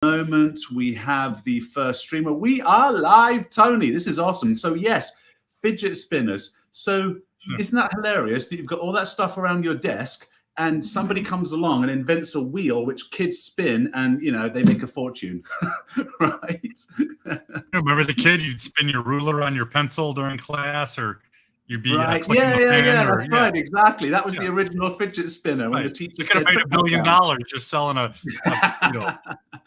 moment we have the first streamer. We are live, Tony. This is awesome. So yes, fidget spinners. So isn't that hilarious that you've got all that stuff around your desk and somebody comes along and invents a wheel which kids spin and, you know, they make a fortune, right? Remember the kid, you'd spin your ruler on your pencil during class, or you'd be right. clicking a pen, or, That's right, exactly. That was the original fidget spinner when the teacher you could have made $1 billion just selling a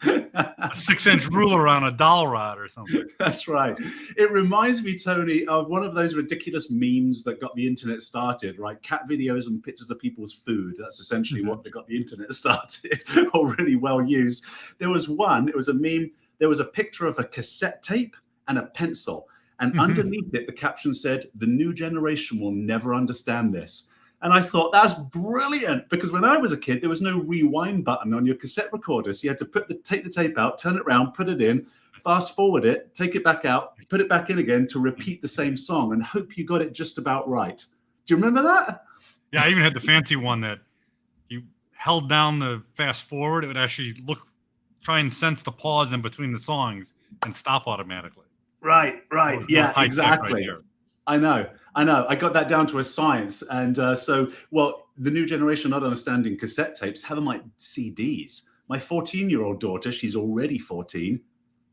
6-inch ruler on a dowel rod or something. That's right. It reminds me, Tony, of one of those ridiculous memes that got the internet started, right? Cat videos and pictures of people's food. That's essentially what they got the internet started, or really well used. There was one, it was a meme. There was a picture of a cassette tape and a pencil. And underneath it, the caption said, "The new generation will never understand this." And I thought, that's brilliant, because when I was a kid, there was no rewind button on your cassette recorder. So you had to take the tape out, turn it around, put it in, fast forward it, take it back out, put it back in again to repeat the same song and hope you got it just about right. Do you remember that? Yeah, I even had the fancy one that you held down the fast forward. It would actually try and sense the pause in between the songs and stop automatically. Right. Yeah, exactly. Right, I know. I got that down to a science. And the new generation not understanding cassette tapes, have them like CDs. My 14-year-old daughter, she's already 14,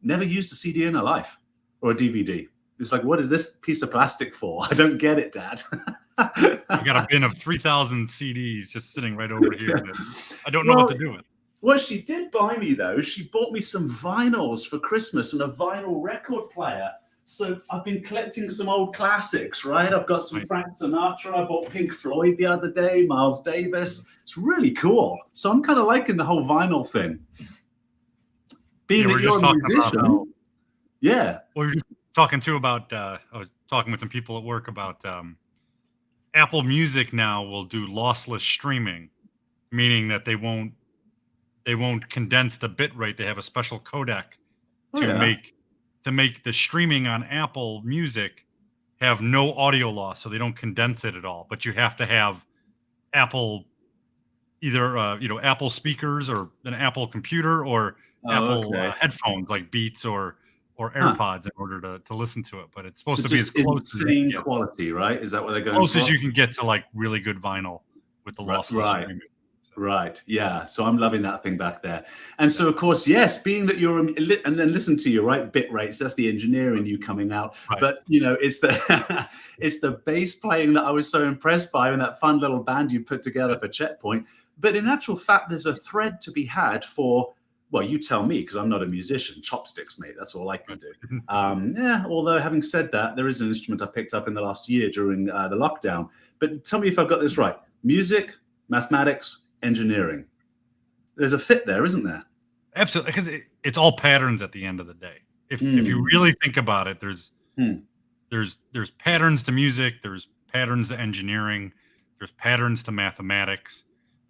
never used a CD in her life or a DVD. It's like, what is this piece of plastic for? I don't get it, Dad. You got a bin of 3,000 CDs just sitting right over here that I don't know what to do with. What she did buy me, though, she bought me some vinyls for Christmas and a vinyl record player. So I've been collecting some old classics, right? I've got some Frank Sinatra. I bought Pink Floyd the other day, Miles Davis. It's really cool. So I'm kind of liking the whole vinyl thing. Being that you're a musician. Well, we were just talking too about, I was talking with some people at work about Apple Music now will do lossless streaming, meaning that they won't condense the bit rate. They have a special codec to make the streaming on Apple Music have no audio loss, so they don't condense it at all. But you have to have Apple, either Apple speakers or an Apple computer or Apple headphones like Beats or AirPods in order to listen to it. But it's supposed to be as close as you can quality, right? Is that what they're going close as you can get to like really good vinyl with the lossless streaming. Right. Yeah. So I'm loving that thing back there. And so, of course, yes, being that you're, and then listen to you, right? Bit rates. That's the engineer in you coming out. Right. But, it's the it's the bass playing that I was so impressed by in that fun little band you put together for Checkpoint. But in actual fact, there's a thread to be had for, well, you tell me, because I'm not a musician. Chopsticks, mate. That's all I can do. Although having said that, there is an instrument I picked up in the last year during the lockdown. But tell me if I've got this right. Music, mathematics, engineering. There's a fit there, isn't there? Absolutely, because it's all patterns at the end of the day. If you really think about it, there's patterns to music, there's patterns to engineering, there's patterns to mathematics.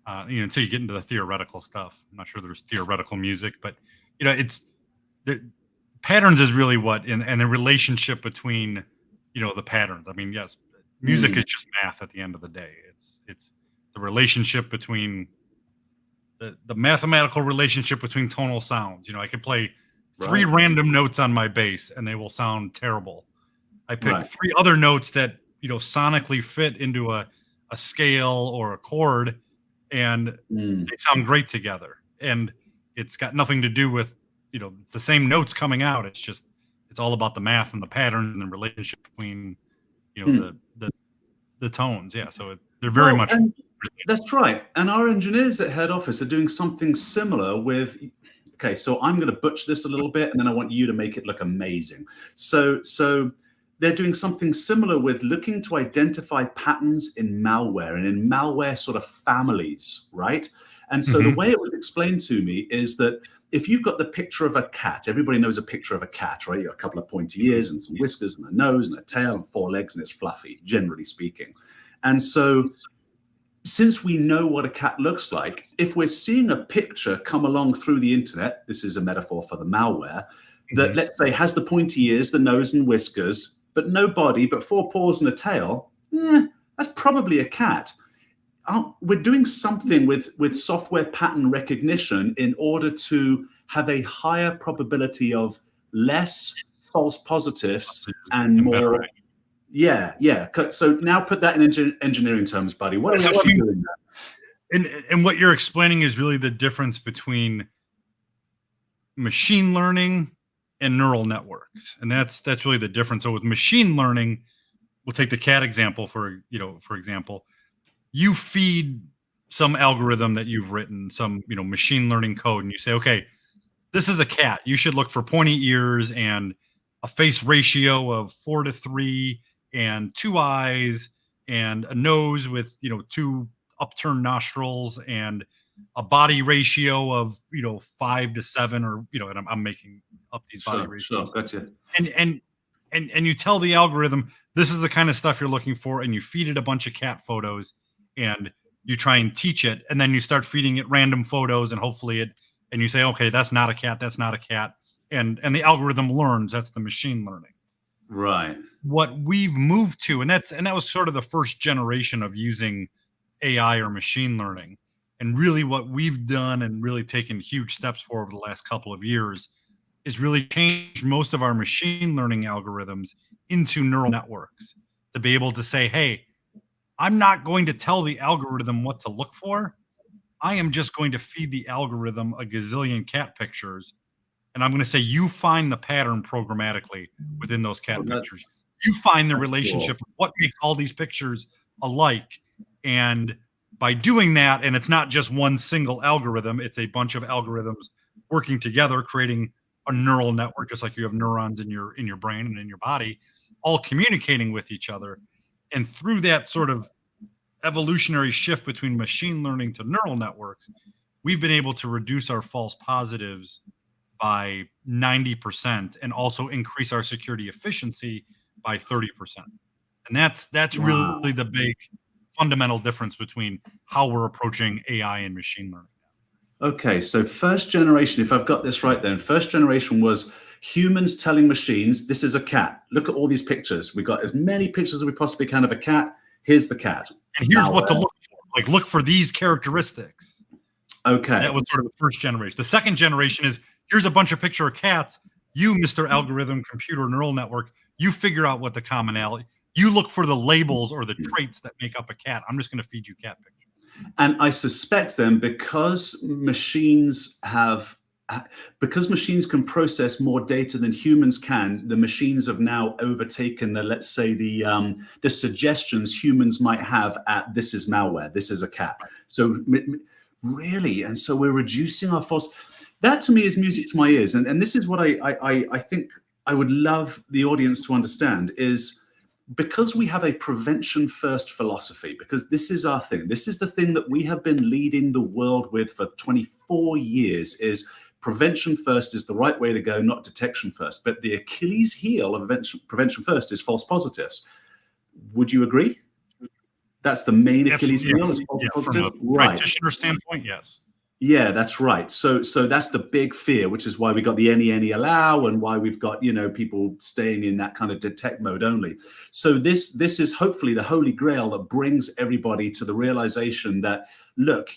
Until you get into the theoretical stuff. I'm not sure there's theoretical music, but it's patterns is really what and the relationship between the patterns. I mean, yes, music is just math at the end of the day. It's the relationship between the mathematical relationship between tonal sounds. I could play 3 random notes on my bass and they will sound terrible. I pick 3 other notes that, sonically fit into a scale or a chord and they sound great together. And it's got nothing to do with, it's the same notes coming out. It's all about the math and the pattern and the relationship between, the tones. Yeah. So they're very much. That's right. And our engineers at head office are doing something similar with, okay, so I'm going to butcher this a little bit and then I want you to make it look amazing. So they're doing something similar with looking to identify patterns in malware and in malware sort of families, right? And so the way it was explained to me is that if you've got the picture of a cat, everybody knows a picture of a cat, right? You got a couple of pointy ears and some whiskers and a nose and a tail and 4 legs and it's fluffy, generally speaking. And so since we know what a cat looks like, if we're seeing a picture come along through the internet, this is a metaphor for the malware, that let's say has the pointy ears, the nose and whiskers, but no body, but 4 paws and a tail, that's probably a cat. We're doing something with software pattern recognition in order to have a higher probability of less false positives and more. Yeah. So now put that in engineering terms, buddy. What are we actually doing there? And what you're explaining is really the difference between machine learning and neural networks, and that's really the difference. So with machine learning, we'll take the cat example for example. You feed some algorithm that you've written, some machine learning code, and you say, okay, this is a cat. You should look for pointy ears and a face ratio of 4:3 and 2 eyes and a nose with 2 upturned nostrils and a body ratio of 5:7, or and I'm making up these body ratios. Sure, gotcha. And you tell the algorithm this is the kind of stuff you're looking for, and you feed it a bunch of cat photos, and you try and teach it, and then you start feeding it random photos, and hopefully and you say, okay, that's not a cat, that's not a cat, and the algorithm learns. That's the machine learning. Right. What we've moved to, and that was sort of the first generation of using AI or machine learning. And really what we've done and really taken huge steps for over the last couple of years is really change most of our machine learning algorithms into neural networks to be able to say, hey, I'm not going to tell the algorithm what to look for. I am just going to feed the algorithm a gazillion cat pictures, and I'm going to say, you find the pattern programmatically within those cat pictures. You find the relationship of what makes all these pictures alike. And by doing that, and it's not just one single algorithm, it's a bunch of algorithms working together, creating a neural network, just like you have neurons in your brain and in your body, all communicating with each other. And through that sort of evolutionary shift between machine learning to neural networks, we've been able to reduce our false positives by 90% and also increase our security efficiency by 30%. And that's really the big fundamental difference between how we're approaching AI and machine learning. Okay, so first generation, if I've got this right then, first generation was humans telling machines, this is a cat. Look at all these pictures. We've got as many pictures as we possibly can of a cat. Here's the cat. And here's what to look for. Like, look for these characteristics. Okay. That was sort of the first generation. The second generation is, here's a bunch of picture of cats. You, Mr. Algorithm, Computer, Neural Network, you figure out what the commonality. You look for the labels or the traits that make up a cat. I'm just going to feed you cat pictures. And I suspect then, because machines can process more data than humans can, the machines have now overtaken the, let's say, the suggestions humans might have at this is malware, this is a cat. So really, and so we're reducing our false. That to me is music to my ears, and this is what I think I would love the audience to understand is, because we have a prevention first philosophy, because this is our thing, this is the thing that we have been leading the world with for 24 years, is prevention first is the right way to go, not detection first. But the Achilles heel of prevention first is false positives. Would you agree? That's the main Achilles heel is false positives? From a practitioner standpoint, yes. Yeah, that's right. So that's the big fear, which is why we got the any allow, and why we've got people staying in that kind of detect mode only. So this is hopefully the holy grail that brings everybody to the realization that, look,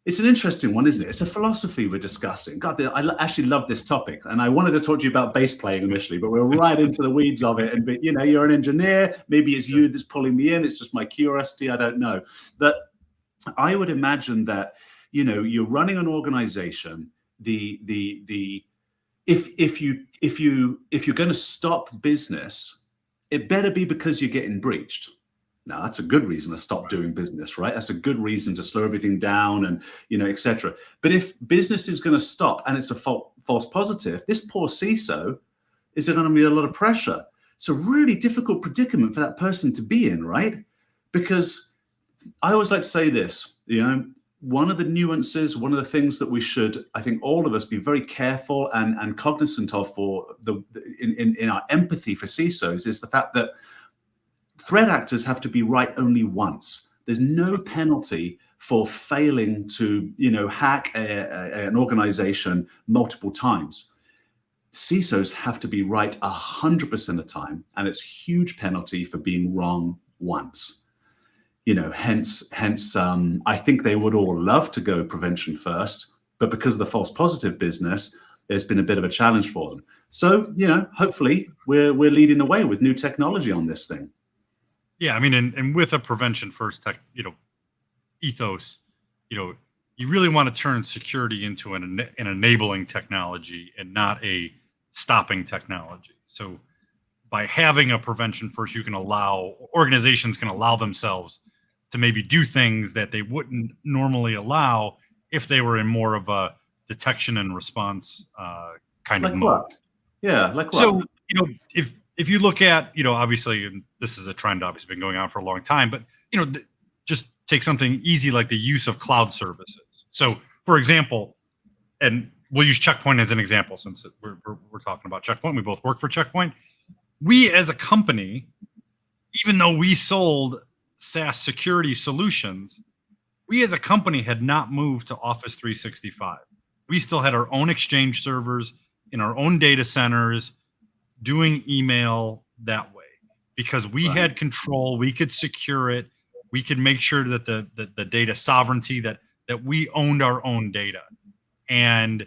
it's an interesting one, isn't it? It's a philosophy we're discussing. God, I actually love this topic, and I wanted to talk to you about bass playing initially, but we're right into the weeds of it. And you're an engineer. Maybe it's you that's pulling me in. It's just my curiosity. I don't know, but I would imagine that. You're running an organization. If you're going to stop business, it better be because you're getting breached. Now that's a good reason to stop doing business, right? That's a good reason to slow everything down and etc. But if business is going to stop and it's a false positive, this poor CISO is going to be a lot of pressure. It's a really difficult predicament for that person to be in, right? Because I always like to say this, one of the nuances, one of the things that we should, I think, all of us be very careful and cognizant of in our empathy for CISOs is the fact that threat actors have to be right only once. There's no penalty for failing to, hack an organization multiple times. CISOs have to be right 100% of the time, and it's huge penalty for being wrong once. Hence, I think they would all love to go prevention first. but because of the false positive business, it's been a bit of a challenge for them. So, hopefully we're leading the way with new technology on this thing. Yeah, I mean, and with a prevention first tech, ethos, you really want to turn security into an enabling technology and not a stopping technology. So by having a prevention first, organizations can allow themselves to maybe do things that they wouldn't normally allow if they were in more of a detection and response kind of mode. What? Yeah, like what? So, if you look at, obviously, and this is a trend obviously been going on for a long time, but, just take something easy like the use of cloud services. So, for example, and we'll use Checkpoint as an example since we're talking about Checkpoint. We both work for Checkpoint. We as a company, even though we sold SaaS security solutions, we as a company had not moved to Office 365. We still had our own Exchange servers in our own data centers doing email that way because we had control. We could secure it. We could make sure that the data sovereignty, that we owned our own data. And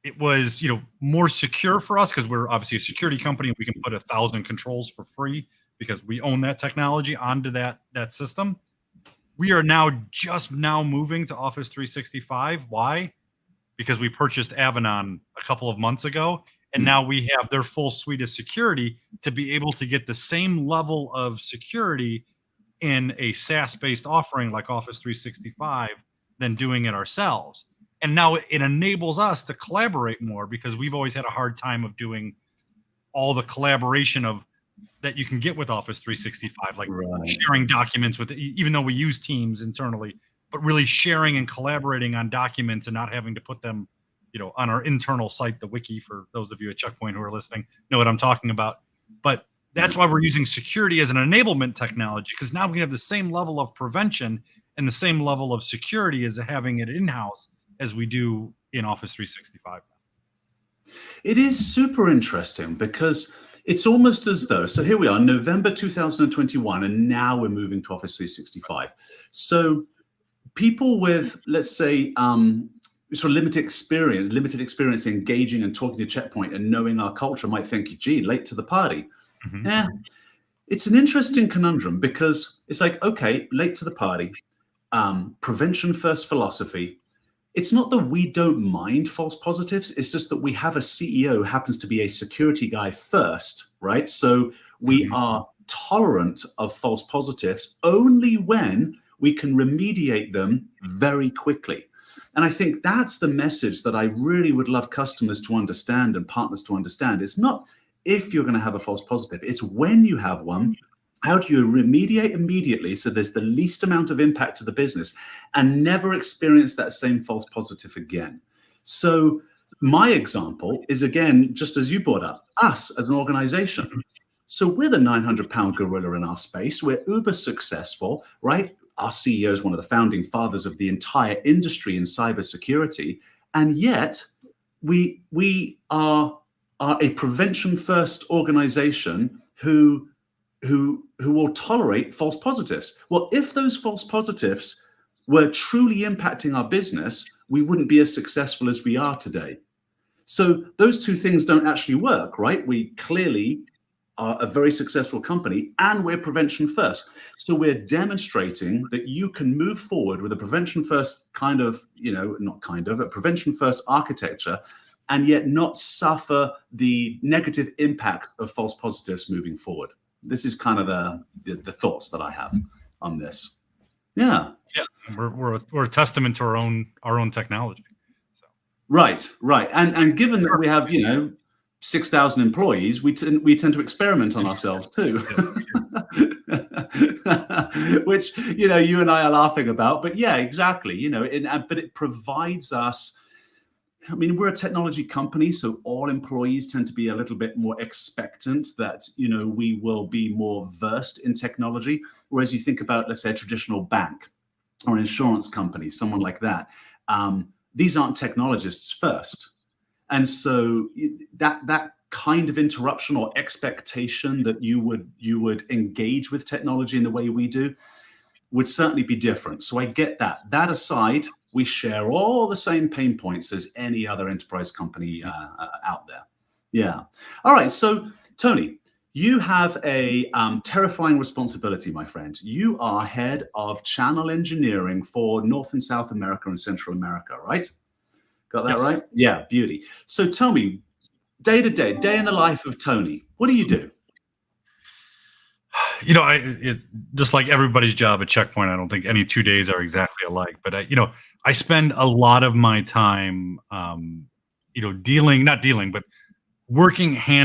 it was, more secure for us because we're obviously a security company and we can put 1,000 controls for free because we own that technology onto that system. We are just now moving to Office 365. Why? Because we purchased Avanan a couple of months ago, and now we have their full suite of security to be able to get the same level of security in a SaaS-based offering like Office 365 than doing it ourselves. And now it enables us to collaborate more because we've always had a hard time of doing all the collaboration that you can get with Office 365, like sharing documents even though we use Teams internally, but really sharing and collaborating on documents and not having to put them, on our internal site, the wiki, for those of you at Checkpoint who are listening, know what I'm talking about. But that's why we're using security as an enablement technology, because now we can have the same level of prevention and the same level of security as having it in-house as we do in Office 365. It is super interesting because it's almost as though, so here we are, November 2021, and now we're moving to Office 365. So people with, let's say, sort of limited experience engaging and talking to Checkpoint and knowing our culture might think, gee, late to the party. Mm-hmm. Yeah, it's an interesting conundrum because it's like, okay, late to the party, prevention first philosophy. It's not that we don't mind false positives. It's just that we have a CEO who happens to be a security guy first, right? So we are tolerant of false positives only when we can remediate them very quickly. And I think that's the message that I really would love customers to understand and partners to understand. It's not if you're going to have a false positive, it's when you have one. How do you remediate immediately so there's the least amount of impact to the business and never experience that same false positive again? So my example is, again, just as you brought up, us as an organization. So we're the 900-pound gorilla in our space. We're uber successful, right? Our CEO is one of the founding fathers of the entire industry in cybersecurity. And yet we are a prevention-first organization who will tolerate false positives. Well, if those false positives were truly impacting our business, we wouldn't be as successful as we are today. So those two things don't actually work, right? We clearly are a very successful company and we're prevention first. So we're demonstrating that you can move forward with a prevention first a prevention first architecture and yet not suffer the negative impact of false positives moving forward. This is kind of the thoughts that I have on this. Yeah. We're a testament to our own technology. So. Right. And given that we have 6,000 employees, we tend to experiment on ourselves too, which you and I are laughing about. But yeah, exactly. But it provides us. I mean, we're a technology company, so all employees tend to be a little bit more expectant that, we will be more versed in technology. Whereas you think about, let's say, a traditional bank or an insurance company, someone like that, these aren't technologists first. And so that kind of interruption or expectation that you would engage with technology in the way we do would certainly be different. So I get that. That aside, We share all the same pain points as any other enterprise company out there. Yeah. All right. So, Tony, you have a terrifying responsibility, my friend. You are head of channel engineering for North and South America and Central America, right? Got that Yes. right? Yeah, beauty. So tell me, day to day, day in the life of Tony, what do you do? You know, just like everybody's job at Checkpoint, I don't think any 2 days are exactly alike. But I spend a lot of my time, not dealing, but working hand